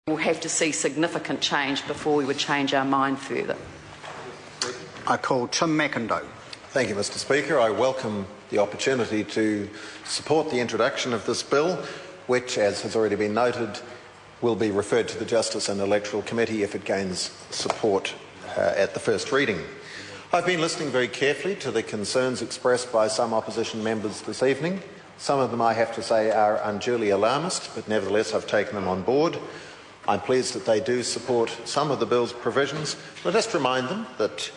We'll have to see significant change before we would change our mind further. I call Tim McIndoe. Thank you, Mr Speaker. I welcome the opportunity to support the introduction of this bill, which, as has already been noted, will be referred to the Justice and Electoral Committee if it gains support at the first reading. I've been listening very carefully to the concerns expressed by some opposition members this evening. Some of them, I have to say, are unduly alarmist, but nevertheless I've taken them on board. I'm pleased that they do support some of the bill's provisions. I'll just remind them that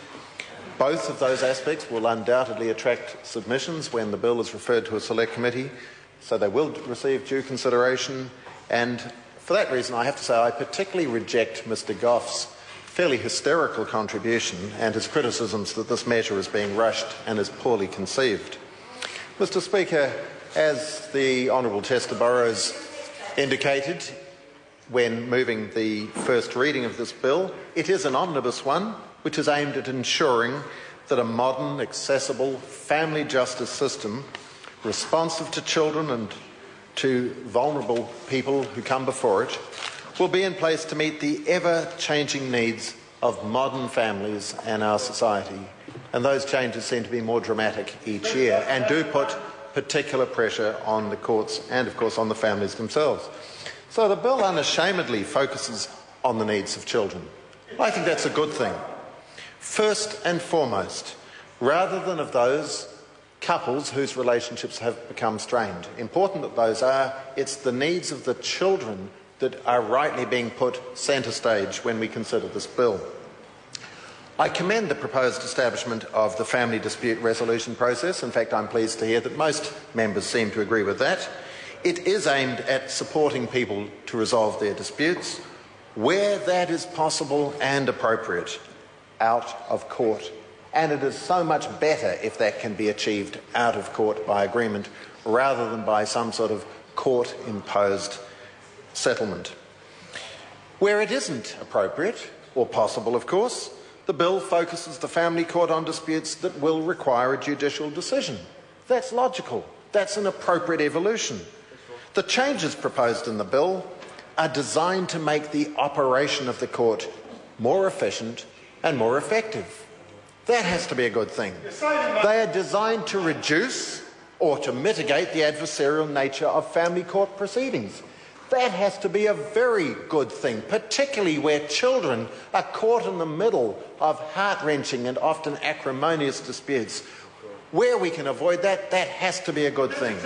both of those aspects will undoubtedly attract submissions when the bill is referred to a select committee, so they will receive due consideration. And for that reason, I have to say I particularly reject Mr Goff's fairly hysterical contribution and his criticisms that this measure is being rushed and is poorly conceived. Mr Speaker, as the Honourable Chester Burrows indicated when moving the first reading of this bill, it is an omnibus one which is aimed at ensuring that a modern, accessible family justice system responsive to children and to vulnerable people who come before it will be in place to meet the ever-changing needs of modern families and our society. And those changes seem to be more dramatic each year and do put particular pressure on the courts and, of course, on the families themselves. So the bill unashamedly focuses on the needs of children. I think that's a good thing. First and foremost, rather than of those couples whose relationships have become strained. Important that those are, it's the needs of the children that are rightly being put centre stage when we consider this bill. I commend the proposed establishment of the family dispute resolution process. In fact, I'm pleased to hear that most members seem to agree with that. It is aimed at supporting people to resolve their disputes where that is possible and appropriate out of court. And it is so much better if that can be achieved out of court by agreement rather than by some sort of court-imposed settlement. Where it isn't appropriate, or possible of course, the bill focuses the family court on disputes that will require a judicial decision. That's logical. That's an appropriate evolution. The changes proposed in the bill are designed to make the operation of the court more efficient and more effective. That has to be a good thing. They are designed to reduce or to mitigate the adversarial nature of family court proceedings. That has to be a very good thing, particularly where children are caught in the middle of heart-wrenching and often acrimonious disputes. Where we can avoid that, that has to be a good thing.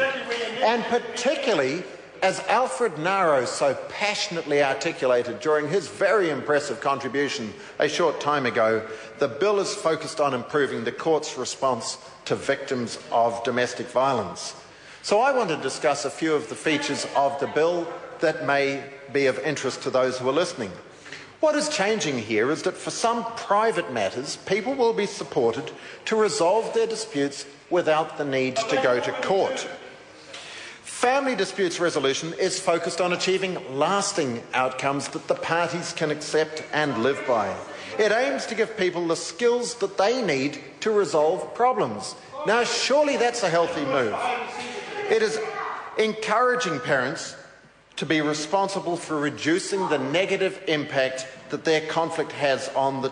And particularly, as Alfred Naro so passionately articulated during his very impressive contribution a short time ago, the bill is focused on improving the court's response to victims of domestic violence. So I want to discuss a few of the features of the bill that may be of interest to those who are listening. What is changing here is that for some private matters, people will be supported to resolve their disputes without the need to go to court. Family disputes resolution is focused on achieving lasting outcomes that the parties can accept and live by. It aims to give people the skills that they need to resolve problems. Now, surely that's a healthy move. It is encouraging parents to be responsible for reducing the negative impact that their conflict has on the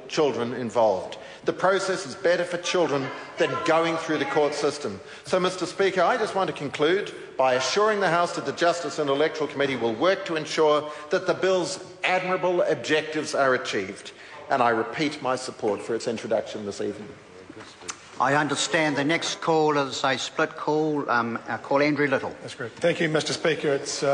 children involved. The process is better for children than going through the court system. So, Mr Speaker, I just want to conclude by assuring the House that the Justice and Electoral Committee will work to ensure that the bill's admirable objectives are achieved. And I repeat my support for its introduction this evening. I understand the next call is a split call. I'll call Andrew Little. That's great. Thank you, Mr Speaker. It's